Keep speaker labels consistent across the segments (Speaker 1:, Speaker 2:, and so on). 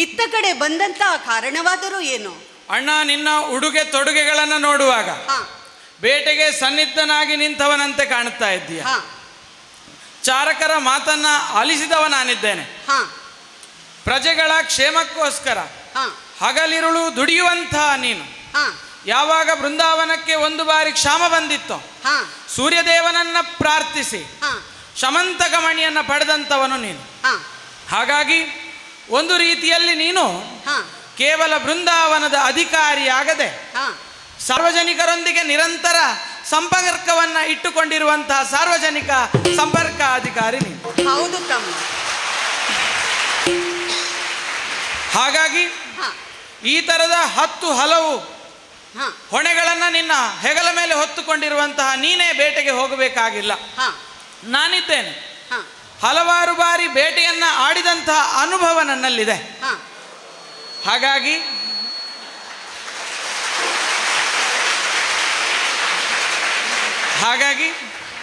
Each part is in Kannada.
Speaker 1: ಇತ್ತ ಕಡೆ ಬಂದಂತ ಕಾರಣವಾದರೂ ಏನು?
Speaker 2: ಅಣ್ಣ, ನಿನ್ನ ಉಡುಗೆ ತೊಡುಗೆಗಳನ್ನು ನೋಡುವಾಗ
Speaker 1: ಹಾ
Speaker 2: ಬೇಟೆಗೆ ಸನ್ನಿಧನಾಗಿ ನಿಂತವನಂತೆ ಕಾಣುತ್ತಾ ಇದ್ದೀಯ.
Speaker 1: ಹಾ
Speaker 2: ಚಾರಕರ ಮಾತನ್ನ ಆಲಿಸಿದವ ನಾನಿದ್ದೇನೆ.
Speaker 1: ಹಾ
Speaker 2: ಪ್ರಜೆಗಳ ಕ್ಷೇಮಕ್ಕೋಸ್ಕರ
Speaker 1: ಹಾ
Speaker 2: ಹಗಲಿರುಳು ದುಡಿಯುವಂತಹ ನೀನು
Speaker 1: ಹಾ
Speaker 2: ಯಾವಾಗ ಬೃಂದಾವನಕ್ಕೆ ಒಂದು ಬಾರಿ ಕ್ಷಾಮ ಬಂದಿತ್ತೋ
Speaker 1: ಹಾ
Speaker 2: ಸೂರ್ಯದೇವನನ್ನ ಪ್ರಾರ್ಥಿಸಿ
Speaker 1: ಹಾ
Speaker 2: ಶಮಂತಕ ಮಣಿಯನ್ನ ಪಡೆದಂಥವನು ನೀನು.
Speaker 1: ಹಾ
Speaker 2: ಹಾಗಾಗಿ ಒಂದು ರೀತಿಯಲ್ಲಿ ನೀನು
Speaker 1: ಹಾ
Speaker 2: ಕೇವಲ ಬೃಂದಾವನದ ಅಧಿಕಾರಿಯಾಗದೆ
Speaker 1: ಹಾ
Speaker 2: ಸಾರ್ವಜನಿಕರೊಂದಿಗೆ ನಿರಂತರ ಸಂಪರ್ಕವನ್ನ ಇಟ್ಟುಕೊಂಡಿರುವಂತಹ ಸಾರ್ವಜನಿಕ ಸಂಪರ್ಕ ಅಧಿಕಾರಿ ನೀನು.
Speaker 1: ಹೌದು ತಮ್ಮ.
Speaker 2: ಹಾಗಾಗಿ
Speaker 1: ಹಾ
Speaker 2: ಈ ತರದ ಹಲವು
Speaker 1: ಹಾ
Speaker 2: ಹೊಣೆಗಳನ್ನ ನಿನ್ನ ಹೆಗಲ ಮೇಲೆ ಹೊತ್ತುಕೊಂಡಿರುವಂತಹ ನೀನೇ ಬೇಟೆಗೆ ಹೋಗಬೇಕಾಗಿಲ್ಲ.
Speaker 1: ಹಾ
Speaker 2: ನಾನಿದ್ದೇನೆ.
Speaker 1: ಹಾ
Speaker 2: ಹಲವಾರು ಬಾರಿ ಬೇಟೆಯನ್ನ ಆಡಿದಂತಹ ಅನುಭವ ನನ್ನಲ್ಲಿದೆ.
Speaker 1: ಹಾ
Speaker 2: ಹಾಗಾಗಿ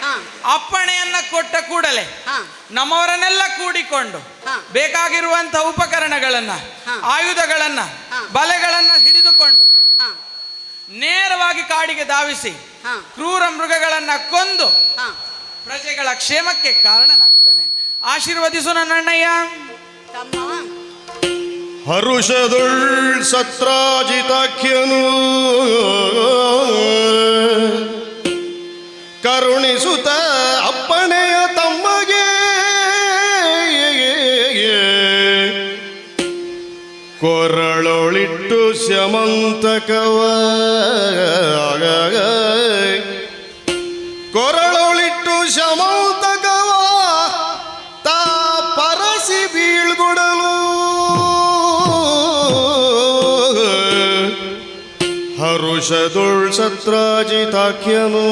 Speaker 1: ಹಾ
Speaker 2: ಅಪ್ಪಣೆಯನ್ನ ಕೊಟ್ಟ ಕೂಡಲೇ
Speaker 1: ಹಾ
Speaker 2: ನಮ್ಮವರನ್ನೆಲ್ಲ ಕೂಡಿಕೊಂಡು
Speaker 1: ಹಾ
Speaker 2: ಬೇಕಾಗಿರುವಂತಹ ಉಪಕರಣಗಳನ್ನ,
Speaker 1: ಹಾ
Speaker 2: ಆಯುಧಗಳನ್ನ,
Speaker 1: ಹಾ
Speaker 2: ಬಲೆಗಳನ್ನ ಹಿಡಿದುಕೊಂಡು
Speaker 1: ಹಾ
Speaker 2: ನೇರವಾಗಿ ಕಾಡಿಗೆ ಧಾವಿಸಿ
Speaker 1: ಹಾ
Speaker 2: ಕ್ರೂರ ಮೃಗಗಳನ್ನ ಕೊಂದು
Speaker 1: ಹಾ
Speaker 2: ಪ್ರಜೆಗಳ ಕ್ಷೇಮಕ್ಕೆ ಕಾರಣನಾಗ್ತಾನೆ. ಆಶೀರ್ವದಿಸು ನನ್ನಣ್ಣಯ್ಯ.
Speaker 1: ತಮ್ಮ
Speaker 3: ಹರುಷದುಳ್ ಸತ್ರಾಜಿತಾಖ್ಯನು ಕರುಣಿಸುತ್ತ ಅಪ್ಪಣೆಯ ತಮ್ಮಗೆ ಕೊರಳೊಳಿಟ್ಟು ಸ್ಯಮಂತಕವ ಕೊರಳೊಳಿಟ್ಟು ಶಮಂತಕವ ತಾ ಪರಸಿ ಬೀಳ್ಗೊಡಲು ಹರುಷದುಳ್ ಸತ್ರಾಜಿತಾಖ್ಯನು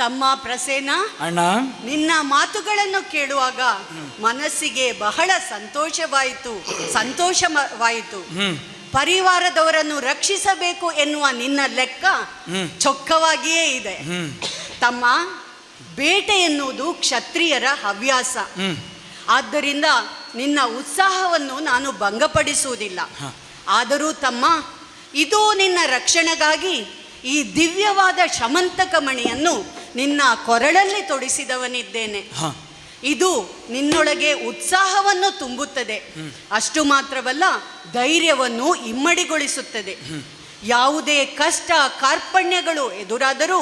Speaker 1: ತಮ್ಮ ಪ್ರಸೇನ,
Speaker 2: ಅಣ್ಣ,
Speaker 1: ನಿನ್ನ ಮಾತುಗಳನ್ನು ಕೇಳುವಾಗ ಮನಸ್ಸಿಗೆ ಬಹಳ ಸಂತೋಷವಾಯಿತು. ಪರಿವಾರದವರನ್ನು ರಕ್ಷಿಸಬೇಕು ಎನ್ನುವ ನಿನ್ನ ಲೆಕ್ಕ ಚೊಕ್ಕವಾಗಿಯೇ ಇದೆ. ತಮ್ಮ, ಬೇಟೆ ಎನ್ನುವುದು ಕ್ಷತ್ರಿಯರ ಹವ್ಯಾಸ. ಆದ್ದರಿಂದ ನಿನ್ನ ಉತ್ಸಾಹವನ್ನು ನಾನು ಭಂಗಪಡಿಸುವುದಿಲ್ಲ. ಆದರೂ ತಮ್ಮ, ಇದು ನಿನ್ನ ರಕ್ಷಣೆಗಾಗಿ ಈ ದಿವ್ಯವಾದ ಶಮಂತಕ ಮಣಿಯನ್ನು ನಿನ್ನ ಕೊರಳಲ್ಲಿ ತೊಡಿಸಿದವನಿದ್ದೇನೆ. ಇದು ನಿನ್ನೊಳಗೆ ಉತ್ಸಾಹವನ್ನು ತುಂಬುತ್ತದೆ. ಅಷ್ಟು ಮಾತ್ರವಲ್ಲ, ಧೈರ್ಯವನ್ನು ಇಮ್ಮಡಿಗೊಳಿಸುತ್ತದೆ. ಯಾವುದೇ ಕಷ್ಟ ಕಾರ್ಪಣ್ಯಗಳು ಎದುರಾದರೂ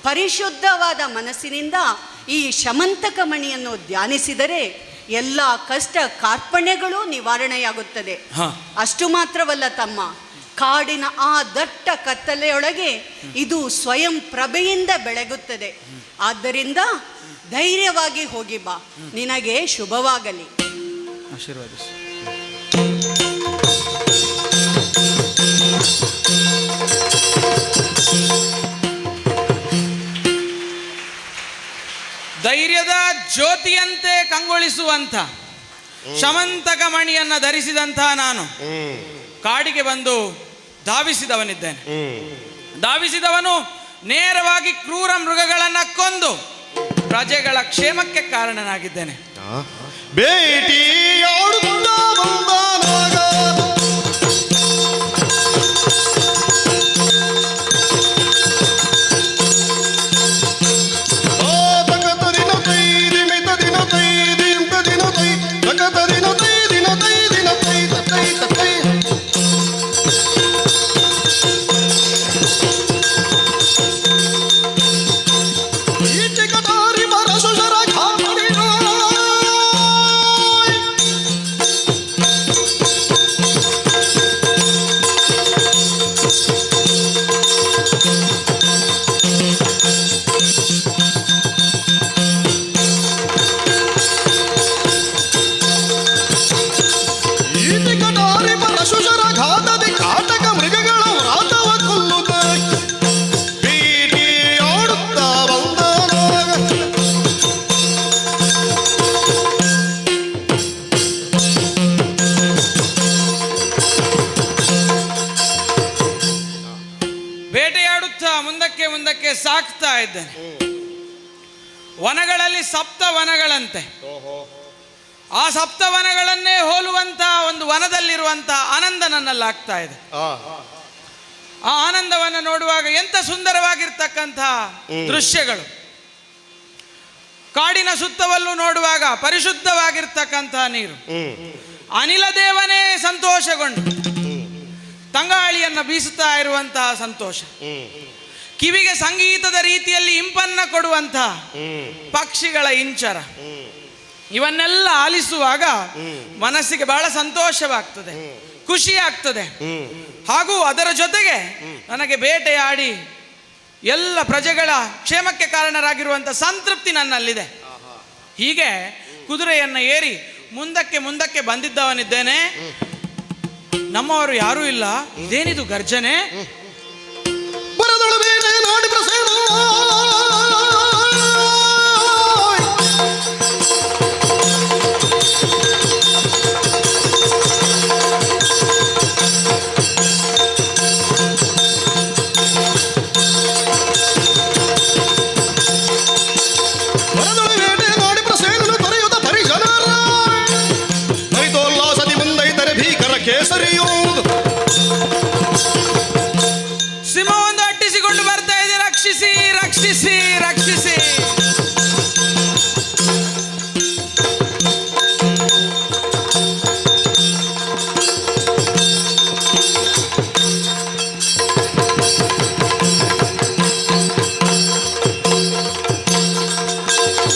Speaker 1: ಪರಿಶುದ್ಧವಾದ ಮನಸ್ಸಿನಿಂದ ಈ ಶಮಂತಕ ಮಣಿಯನ್ನು ಧ್ಯಾನಿಸಿದರೆ ಎಲ್ಲ ಕಷ್ಟ ಕಾರ್ಪಣ್ಯಗಳು ನಿವಾರಣೆಯಾಗುತ್ತದೆ. ಅಷ್ಟು ಮಾತ್ರವಲ್ಲ ತಮ್ಮ, ಕಾಡಿನ ಆ ದಟ್ಟ ಕತ್ತಲೆಯೊಳಗೆ ಇದು ಸ್ವಯಂ ಪ್ರಭೆಯಿಂದ ಬೆಳಗುತ್ತದೆ. ಆದ್ದರಿಂದ ಧೈರ್ಯವಾಗಿ ಹೋಗಿ ಬಾ. ನಿನಗೆ ಶುಭವಾಗಲಿ.
Speaker 2: ಆಶೀರ್ವಾದಿಸಿ. ಧೈರ್ಯದ ಜ್ಯೋತಿಯಂತೆ ಕಂಗೊಳಿಸುವಂಥ ಶಮಂತಕ ಮಣಿಯನ್ನ ಧರಿಸಿದಂತಹ ನಾನು ಕಾಡಿಗೆ ಬಂದು ಧಾವಿಸಿದವನಿದ್ದೇನೆ. ಧಾವಿಸಿದವನು ನೇರವಾಗಿ ಕ್ರೂರ ಮೃಗಗಳನ್ನ ಕೊಂದು ಪ್ರಜೆಗಳ ಕ್ಷೇಮಕ್ಕೆ ಕಾರಣನಾಗಿದ್ದೇನೆ. ಬೇಟೆಗೆ ಸಾಕ್ತಾ ಇದ್ದೇನೆ. ವನಗಳಲ್ಲಿ ಸಪ್ತ ವನಗಳಂತೆ. ಆ ಸಪ್ತವನಗಳನ್ನೇ ಹೋಲುವಂತಹ ಒಂದು ವನದಲ್ಲಿರುವಂತಹ ಆನಂದ ನನ್ನಲ್ಲಾಗ್ತಾ ಇದೆ. ಆ ಆನಂದವನ್ನು ನೋಡುವಾಗ ಎಂತ ಸುಂದರವಾಗಿರ್ತಕ್ಕಂತಹ ದೃಶ್ಯಗಳು. ಕಾಡಿನ ಸುತ್ತವಲ್ಲೂ ನೋಡುವಾಗ ಪರಿಶುದ್ಧವಾಗಿರ್ತಕ್ಕಂತಹ ನೀರು. ಅನಿಲ ದೇವನೇ ಸಂತೋಷಗೊಂಡು ತಂಗಾಳಿಯನ್ನು ಬೀಸುತ್ತಾ ಇರುವಂತಹ ಸಂತೋಷ. ಕಿವಿಗೆ ಸಂಗೀತದ ರೀತಿಯಲ್ಲಿ ಇಂಪನ್ನ ಕೊಡುವಂತಹ ಪಕ್ಷಿಗಳ ಇಂಚರ. ಇವನ್ನೆಲ್ಲ ಆಲಿಸುವಾಗ ಮನಸ್ಸಿಗೆ ಬಹಳ ಸಂತೋಷವಾಗ್ತದೆ, ಖುಷಿ ಆಗ್ತದೆ. ಹಾಗೂ ಅದರ ಜೊತೆಗೆ ನನಗೆ ಬೇಟೆಯಾಡಿ ಎಲ್ಲ ಪ್ರಜೆಗಳ ಕ್ಷೇಮಕ್ಕೆ ಕಾರಣರಾಗಿರುವಂಥ ಸಂತೃಪ್ತಿ ನನ್ನಲ್ಲಿದೆ. ಹೀಗೆ ಕುದುರೆಯನ್ನು ಏರಿ ಮುಂದಕ್ಕೆ ಬಂದಿದ್ದವನಿದ್ದೇನೆ. ನಮ್ಮವರು ಯಾರೂ ಇಲ್ಲ. ಇದೇನಿದು ಗರ್ಜನೆ?
Speaker 3: ಕೇಸರಿಯೋ